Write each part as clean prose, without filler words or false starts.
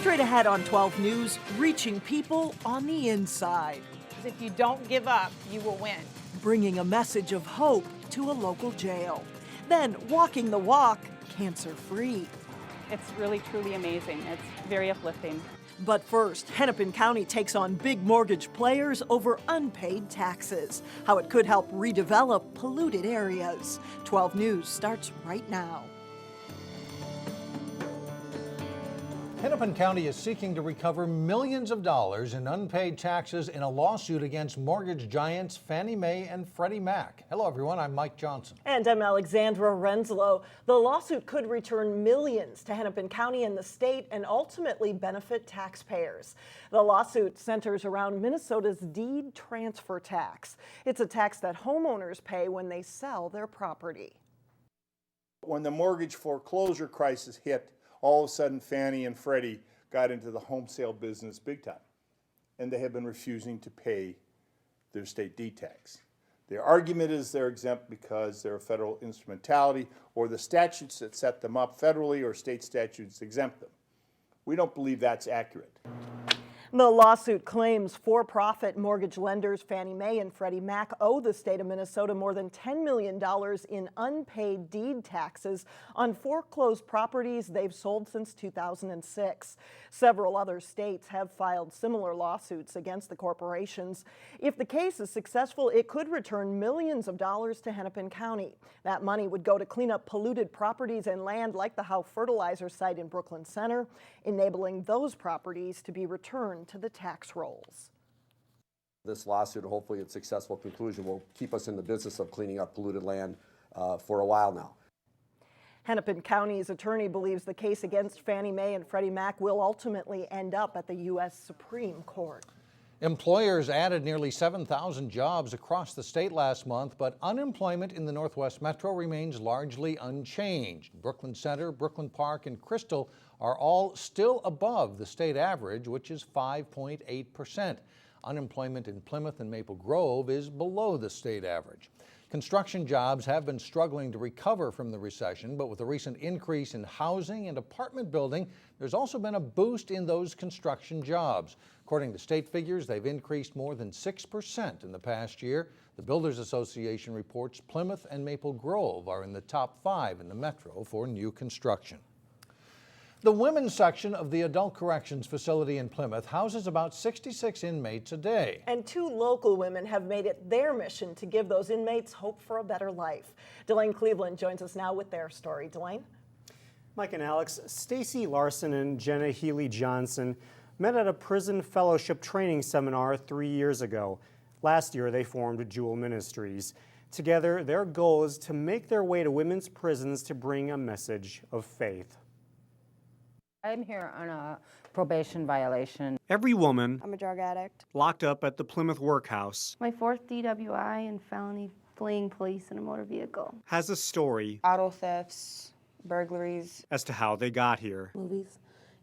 Straight ahead on 12 News, reaching people on the inside. If you don't give up, you will win. Bringing a message of hope to a local jail. Then walking the walk, cancer-free. It's really, truly amazing. It's very uplifting. But first, Hennepin County takes on big mortgage players over unpaid taxes. How it could help redevelop polluted areas. 12 News starts right now. Hennepin County is seeking to recover millions of dollars in unpaid taxes in a lawsuit against mortgage giants Fannie Mae and Freddie Mac. Hello, everyone. I'm Mike Johnson. And I'm Alexandra Renslow. The lawsuit could return millions to Hennepin County and the state and ultimately benefit taxpayers. The lawsuit centers around Minnesota's deed transfer tax. It's a tax that homeowners pay when they sell their property. When the mortgage foreclosure crisis hit, all of a sudden Fannie and Freddie got into the home sale business big time, and they have been refusing to pay their state deed tax. Their argument is they're exempt because they're a federal instrumentality, or the statutes that set them up federally or state statutes exempt them. We don't believe that's accurate. The lawsuit claims for-profit mortgage lenders Fannie Mae and Freddie Mac owe the state of Minnesota more than $10 million in unpaid deed taxes on foreclosed properties they've sold since 2006. Several other states have filed similar lawsuits against the corporations. If the case is successful, it could return millions of dollars to Hennepin County. That money would go to clean up polluted properties and land like the Howe Fertilizer site in Brooklyn Center, enabling those properties to be returned to the tax rolls. This lawsuit, hopefully its successful conclusion, will keep us in the business of cleaning up polluted land for a while now. Hennepin County's attorney believes the case against Fannie Mae and Freddie Mac will ultimately end up at the U.S. Supreme Court. Employers added nearly 7,000 jobs across the state last month, but unemployment in the Northwest Metro remains largely unchanged. Brooklyn Center, Brooklyn Park, and Crystal are all still above the state average, which is 5.8%. Unemployment in Plymouth and Maple Grove is below the state average. Construction jobs have been struggling to recover from the recession, but with a recent increase in housing and apartment building, there's also been a boost in those construction jobs. According to state figures, they've increased more than 6% in the past year. The Builders Association reports Plymouth and Maple Grove are in the top 5 in the metro for new construction. The women's section of the Adult Corrections Facility in Plymouth houses about 66 inmates a day. And 2 local women have made it their mission to give those inmates hope for a better life. Delane Cleveland joins us now with their story. Delane? Mike and Alex, Stacy Larson and Jenna Healy Johnson met at a prison fellowship training seminar 3 years ago. Last year, they formed Jewel Ministries. Together, their goal is to make their way to women's prisons to bring a message of faith. I'm here on a probation violation. Every woman, I'm a drug addict, locked up at the Plymouth Workhouse, my 4th DWI and felony fleeing police in a motor vehicle, has a story, auto thefts, burglaries, as to how they got here. Movies,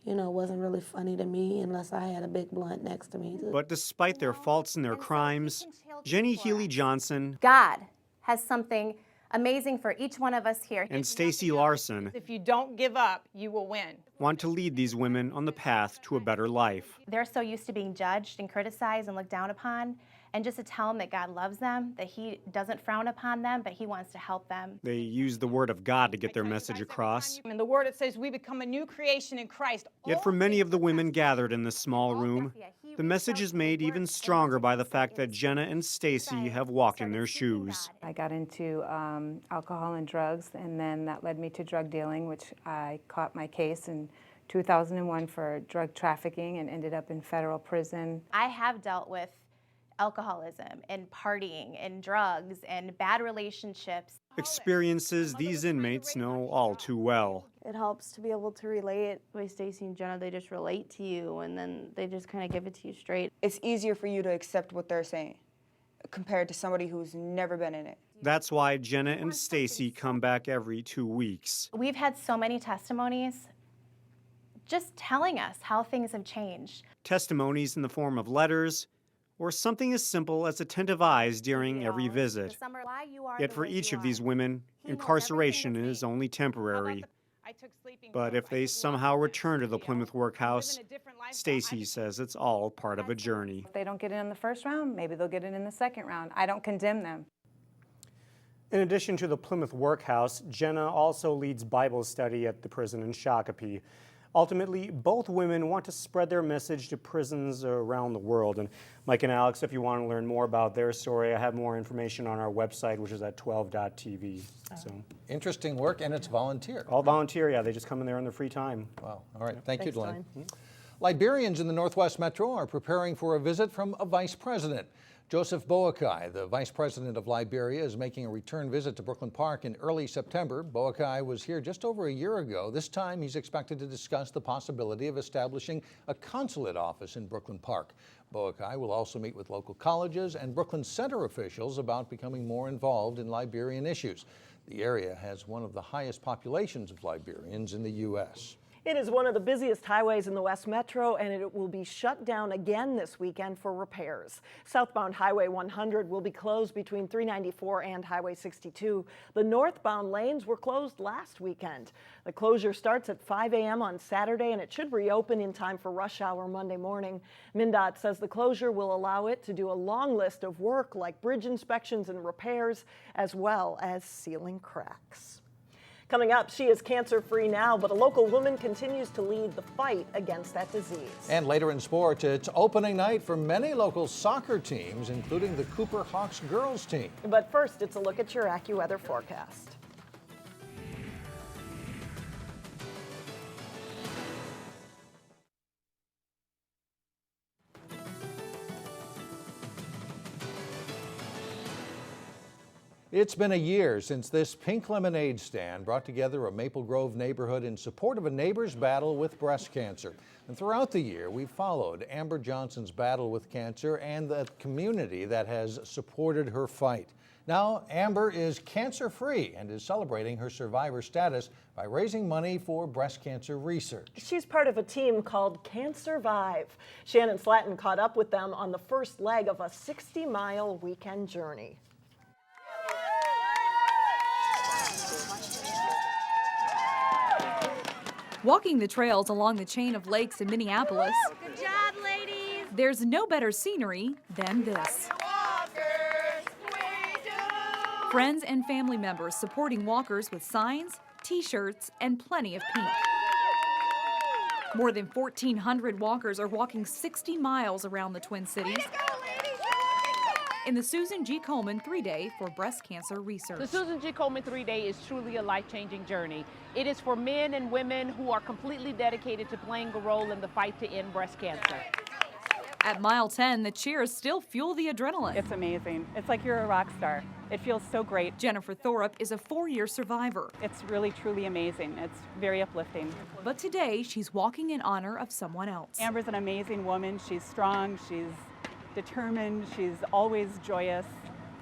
wasn't really funny to me unless I had a big blunt next to me. But despite their faults and their crimes, Jenny Healy Johnson, God has something amazing for each one of us here. and Stacy Larson If you don't give up, you will win. want to lead these women on the path to a better life. They're so used to being judged and criticized and looked down upon, and just to tell them that God loves them, that He doesn't frown upon them, but He wants to help them. They use the word of God to get their message across. In the Word it says we become a new creation in Christ. Yet for many of the women gathered in this small room, the message is made even stronger by the fact that Jenna and Stacy have walked in their shoes. I got into alcohol and drugs, and then that led me to drug dealing, which I caught my case in 2001 for drug trafficking and ended up in federal prison. I have dealt with alcoholism and partying and drugs and bad relationships. Experiences these inmates know all too well. It helps to be able to relate. With Stacy and Jenna, they just relate to you, and then they just kind of give it to you straight. It's easier for you to accept what they're saying compared to somebody who's never been in it. That's why Jenna and Stacy come back every 2 weeks. We've had so many testimonies just telling us how things have changed. Testimonies in the form of letters, or something as simple as attentive eyes during every visit. Yet for each of these women, incarceration is only temporary. I took sleeping But pills. if I they took somehow Loxone, return to the you know? Plymouth I Workhouse, live in a different lifestyle. Stacy says it's all part of a journey. If they don't get it in the first round, maybe they'll get it in the second round. I don't condemn them. In addition to the Plymouth Workhouse, Jenna also leads Bible study at the prison in Shakopee. Ultimately, both women want to spread their message to prisons around the world. And Mike and Alex, if you want to learn more about their story, I have more information on our website, which is at 12.tv. So, Interesting work, and it's volunteer. all volunteer, yeah, they just come in there in their free time. Wow. All right. Thank you, Thanks, Glenn. Glenn. Liberians in the Northwest Metro are preparing for a visit from a vice president. Joseph Boakai, the vice president of Liberia, is making a return visit to Brooklyn Park in early September. Boakai was here just over a year ago. This time, he's expected to discuss the possibility of establishing a consulate office in Brooklyn Park. Boakai will also meet with local colleges and Brooklyn Center officials about becoming more involved in Liberian issues. The area has one of the highest populations of Liberians in the U.S. It is one of the busiest highways in the West Metro, and it will be shut down again this weekend for repairs. Southbound Highway 100 will be closed between 394 and Highway 62. The northbound lanes were closed last weekend. The closure starts at 5 a.m. on Saturday, and it should reopen in time for rush hour Monday morning. MnDOT says the closure will allow it to do a long list of work like bridge inspections and repairs, as well as sealing cracks. Coming up, she is cancer-free now, but a local woman continues to lead the fight against that disease. And later in sports, it's opening night for many local soccer teams, including the Cooper Hawks girls team. But first, it's a look at your AccuWeather forecast. It's been a year since this pink lemonade stand brought together a Maple Grove neighborhood in support of a neighbor's battle with breast cancer. And throughout the year, we've followed Amber Johnson's battle with cancer and the community that has supported her fight. Now, Amber is cancer-free and is celebrating her survivor status by raising money for breast cancer research. She's part of a team called CanCervive. Shannon Slatton caught up with them on the first leg of a 60-mile weekend journey. Walking the trails along the chain of lakes in Minneapolis, Good job, ladies. there's no better scenery than this. Friends and family members supporting walkers with signs, t-shirts, and plenty of pink. More than 1,400 walkers are walking 60 miles around the Twin Cities in the Susan G. Komen 3-Day for Breast Cancer Research. The Susan G. Komen 3-Day is truly a life-changing journey. It is for men and women who are completely dedicated to playing a role in the fight to end breast cancer. At mile 10, the cheers still fuel the adrenaline. It's amazing. It's like you're a rock star. It feels so great. Jennifer Thorup is a 4-year survivor. It's really, truly amazing. It's very uplifting. But today, she's walking in honor of someone else. Amber's an amazing woman. She's strong. She's determined. She's always joyous.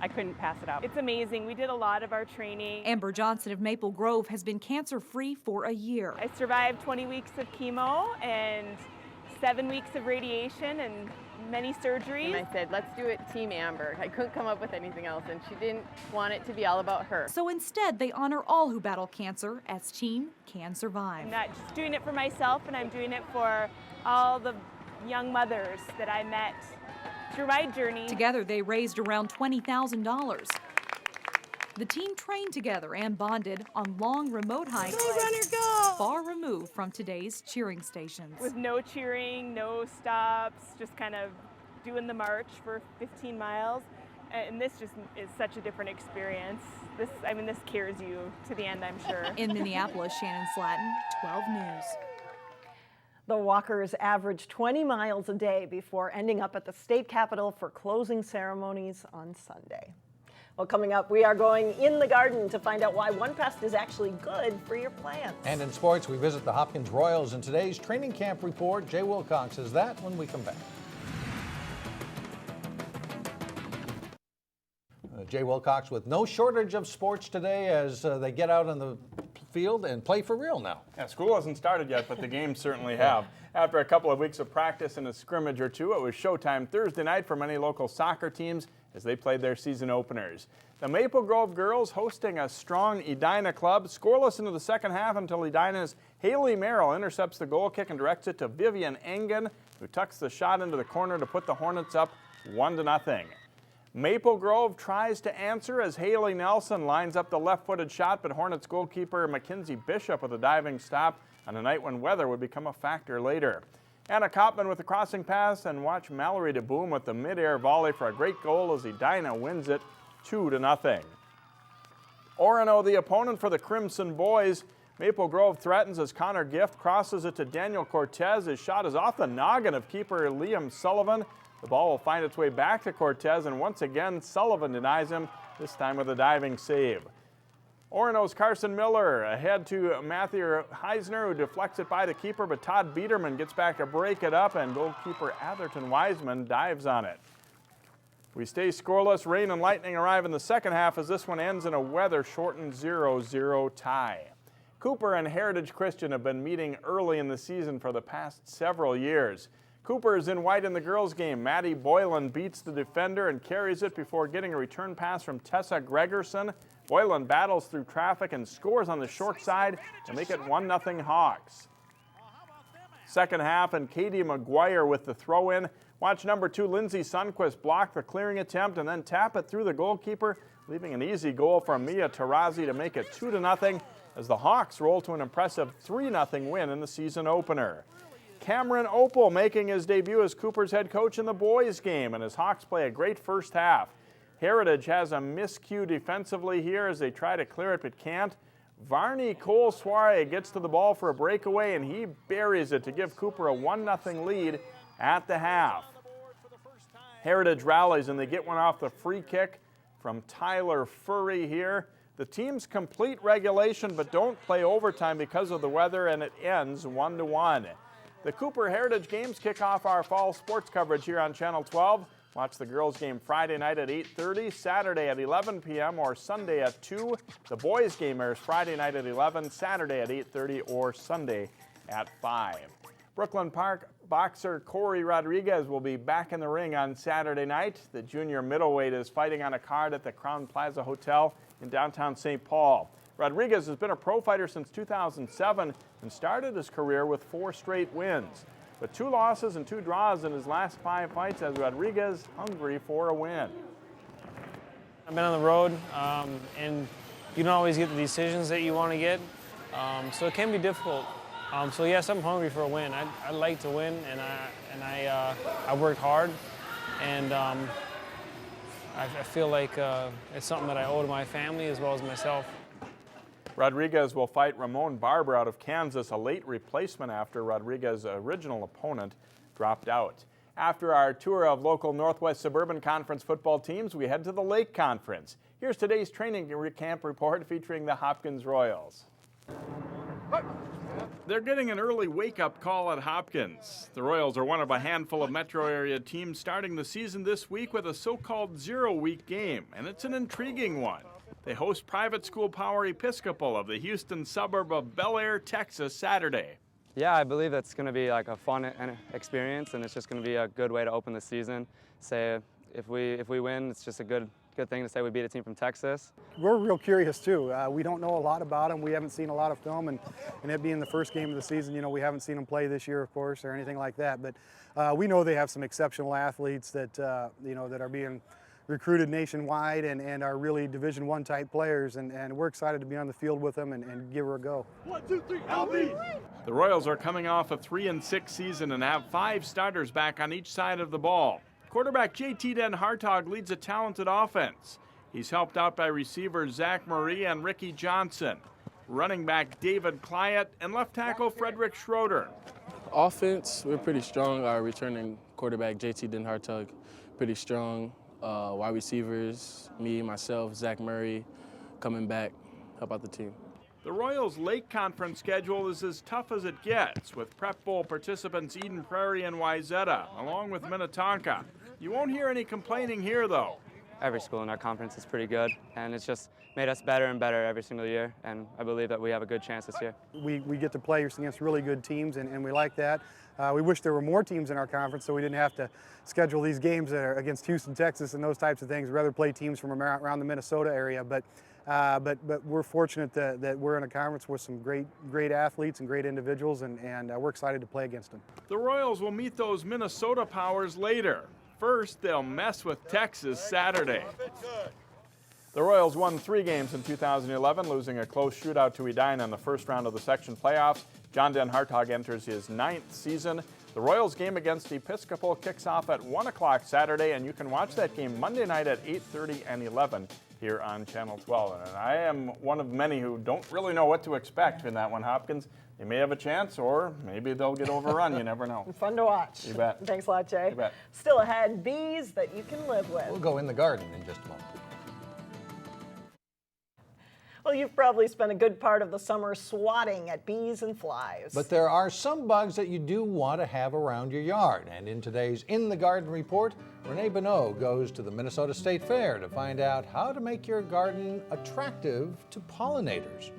I couldn't pass it up. It's amazing. We did a lot of our training. Amber Johnson of Maple Grove has been cancer-free for a year. I survived 20 weeks of chemo and 7 weeks of radiation and many surgeries. And I said, let's do it Team Amber. I couldn't come up with anything else, and she didn't want it to be all about her. So instead, they honor all who battle cancer as Team CanCervive. I'm not just doing it for myself, and I'm doing it for all the young mothers that I met through my journey. Together, they raised around $20,000. The team trained together and bonded on long remote hikes far removed from today's cheering stations. With no cheering, no stops, just kind of doing the march for 15 miles. And this just is such a different experience. This carries you to the end, I'm sure. In Minneapolis, Shannon Slatton, 12 News. The walkers average 20 miles a day before ending up at the state capitol for closing ceremonies on Sunday. Well, coming up, we are going in the garden to find out why one pest is actually good for your plants. And in sports, we visit the Hopkins Royals in today's training camp report. Jay Wilcox has that when we come back. Jay Wilcox with no shortage of sports today as they get out on the field and play for real now. Yeah, school hasn't started yet, but the games certainly have. After a couple of weeks of practice and a scrimmage or two, it was showtime Thursday night for many local soccer teams as they played their season openers. The Maple Grove girls hosting a strong Edina club, scoreless into the second half until Edina's Haley Merrill intercepts the goal kick and directs it to Vivian Engen, who tucks the shot into the corner to put the Hornets up 1-0. Maple Grove tries to answer as Haley Nelson lines up the left-footed shot, but Hornets goalkeeper Mackenzie Bishop with a diving stop on a night when weather would become a factor later. Anna Kopman with the crossing pass, and watch Mallory DeBoom with the mid-air volley for a great goal as Edina wins it 2-0. Orono, the opponent for the Crimson Boys. Maple Grove threatens as Connor Gift crosses it to Daniel Cortez. His shot is off the noggin of keeper Liam Sullivan. The ball will find its way back to Cortez, and once again Sullivan denies him, this time with a diving save. Orono's Carson Miller ahead to Matthew Heisner, who deflects it by the keeper, but Todd Biederman gets back to break it up, and goalkeeper Atherton Wiseman dives on it. We stay scoreless. Rain and lightning arrive in the second half as this one ends in a weather-shortened 0-0 tie. Cooper and Heritage Christian have been meeting early in the season for the past several years. Cooper is in white in the girls' game. Maddie Boylan beats the defender and carries it before getting a return pass from Tessa Gregerson. Boylan battles through traffic and scores on the short side to make it 1-0 Hawks. Second half, and Katie McGuire with the throw-in. Watch number 2 Lindsay Sundquist block the clearing attempt and then tap it through the goalkeeper, leaving an easy goal for Mia Tarazi to make it 2-0 as the Hawks roll to an impressive 3-0 win in the season opener. Cameron Opal making his debut as Cooper's head coach in the boys' game, and his Hawks play a great first half. Heritage has a miscue defensively here as they try to clear it but can't. Varney Cole Soiree gets to the ball for a breakaway, and he buries it to give Cooper a 1-0 lead at the half. Heritage rallies and they get one off the free kick from Tyler Furry here. The teams complete regulation but don't play overtime because of the weather, and it ends 1-1. The Cooper Heritage games kick off our fall sports coverage here on Channel 12. Watch the girls' game Friday night at 8:30, Saturday at 11 p.m., or Sunday at 2. The boys' game airs Friday night at 11, Saturday at 8:30, or Sunday at 5. Brooklyn Park boxer Corey Rodriguez will be back in the ring on Saturday night. The junior middleweight is fighting on a card at the Crown Plaza Hotel in downtown St. Paul. Rodriguez has been a pro fighter since 2007 and started his career with 4 straight wins. But 2 losses and 2 draws in his last 5 fights as Rodriguez hungry for a win. I've been on the road and you don't always get the decisions that you want to get, so it can be difficult. So yes, I'm hungry for a win. I like to win, and I worked hard, and I feel like it's something that I owe to my family as well as myself. Rodriguez will fight Ramon Barber out of Kansas, a late replacement after Rodriguez's original opponent dropped out. After our tour of local Northwest Suburban Conference football teams, we head to the Lake Conference. Here's today's training camp report featuring the Hopkins Royals. They're getting an early wake-up call at Hopkins. The Royals are one of a handful of metro area teams starting the season this week with a so-called 0-week game, and it's an intriguing one. They host private school Power Episcopal of the Houston suburb of Bel Air, Texas, Saturday. Yeah, I believe that's going to be like a fun experience, and it's just going to be a good way to open the season. Say if we win, it's just a good thing to say we beat a team from Texas. We're real curious too. We don't know a lot about them. We haven't seen a lot of film, and it being the first game of the season, you know, we haven't seen them play this year, of course, or anything like that. But we know they have some exceptional athletes that you know, that are being recruited nationwide and are really Division I type players, and we're excited to be on the field with them and give her a go. 1, 2, 3, LB! The Royals are coming off a 3-6 season and have 5 starters back on each side of the ball. Quarterback JT Den Hartog leads a talented offense. He's helped out by receivers Zach Marie and Ricky Johnson, running back David Clyett, and left tackle Frederick Schroeder. Offense, we're pretty strong. Our returning quarterback JT Den Hartog, pretty strong. Wide receivers, me, myself, Zach Murray, coming back, help out the team. The Royals' Lake Conference schedule is as tough as it gets, with Prep Bowl participants Eden Prairie and Wayzata, along with Minnetonka. You won't hear any complaining here, though. every school in our conference is pretty good, and it's just made us better and better every single year, and I believe that we have a good chance this year. We get to play against really good teams, and we like that. We wish there were more teams in our conference so we didn't have to schedule these games against Houston, Texas, and those types of things. We'd rather play teams from around the Minnesota area, but we're fortunate that we're in a conference with some great athletes and great individuals, and we're excited to play against them. The Royals will meet those Minnesota Powers later. First, they'll mess with Texas Saturday. The Royals won 3 games in 2011, losing a close shootout to Edina in the first round of the section playoffs. John Den Hartog enters his 9th season. The Royals game against Episcopal kicks off at 1 o'clock Saturday, and you can watch that game Monday night at 8:30 and 11 here on Channel 12. And I am one of many who don't really know what to expect in that one, Hopkins. They may have a chance, or maybe they'll get overrun. You never know. Fun to watch. You bet. Thanks a lot, Jay. You bet. Still ahead, bees that you can live with. We'll go in the garden in just a moment. Well, you've probably spent a good part of the summer swatting at bees and flies. But there are some bugs that you do want to have around your yard. And in today's In the Garden report, Renee Bonneau goes to the Minnesota State Fair to find out how to make your garden attractive to pollinators.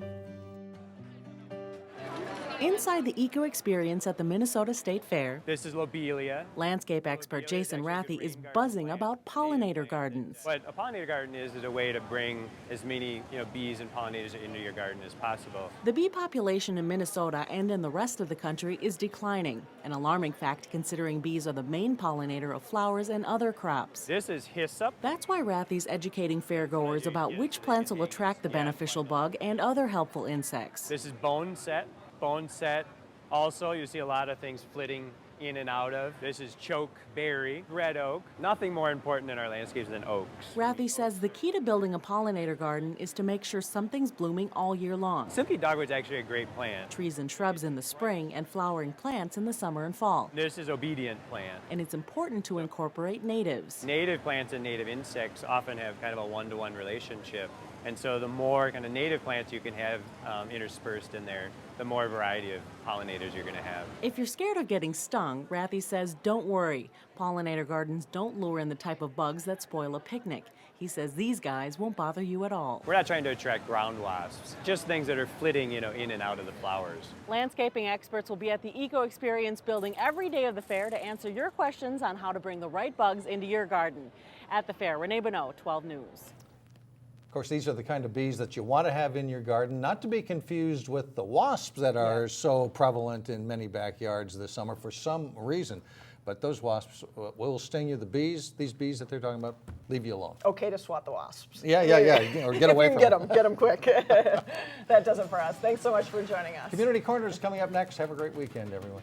Inside the eco experience at the Minnesota State Fair, This is lobelia. landscape expert Jason Rathie is buzzing about pollinator gardens. What a pollinator garden is a way to bring as many bees and pollinators into your garden as possible. The bee population in Minnesota and in the rest of the country is declining, an alarming fact considering bees are the main pollinator of flowers and other crops. This is hyssop. That's why Rathie's educating fairgoers about which plants will attract the beneficial bug and other helpful insects. This is bone set. Also, you see a lot of things flitting in and out of. This is chokeberry, red oak. Nothing more important in our landscapes than oaks. Rathie says the key to building a pollinator garden is to make sure something's blooming all year long. Simply dogwood's actually a great plant. Trees and shrubs in the spring and flowering plants in the summer and fall. This is obedient plant. And it's important to incorporate natives. Native plants and native insects often have kind of a one-to-one relationship. And so the more kind of native plants you can have interspersed in there, the more variety of pollinators you're going to have. If you're scared of getting stung, Rathie says don't worry. Pollinator gardens don't lure in the type of bugs that spoil a picnic. He says these guys won't bother you at all. We're not trying to attract ground wasps, just things that are flitting, in and out of the flowers. Landscaping experts will be at the Eco Experience building every day of the fair to answer your questions on how to bring the right bugs into your garden. At the fair, Renee Bonneau, 12 News. Of course, these are the kind of bees that you want to have in your garden, not to be confused with the wasps that are so prevalent in many backyards this summer for some reason. But those wasps will sting you. These bees that they're talking about, leave you alone. Okay to swat the wasps. Yeah, or get away from them. Get them quick. That does it for us. Thanks so much for joining us. Community Corner is coming up next. Have a great weekend, everyone.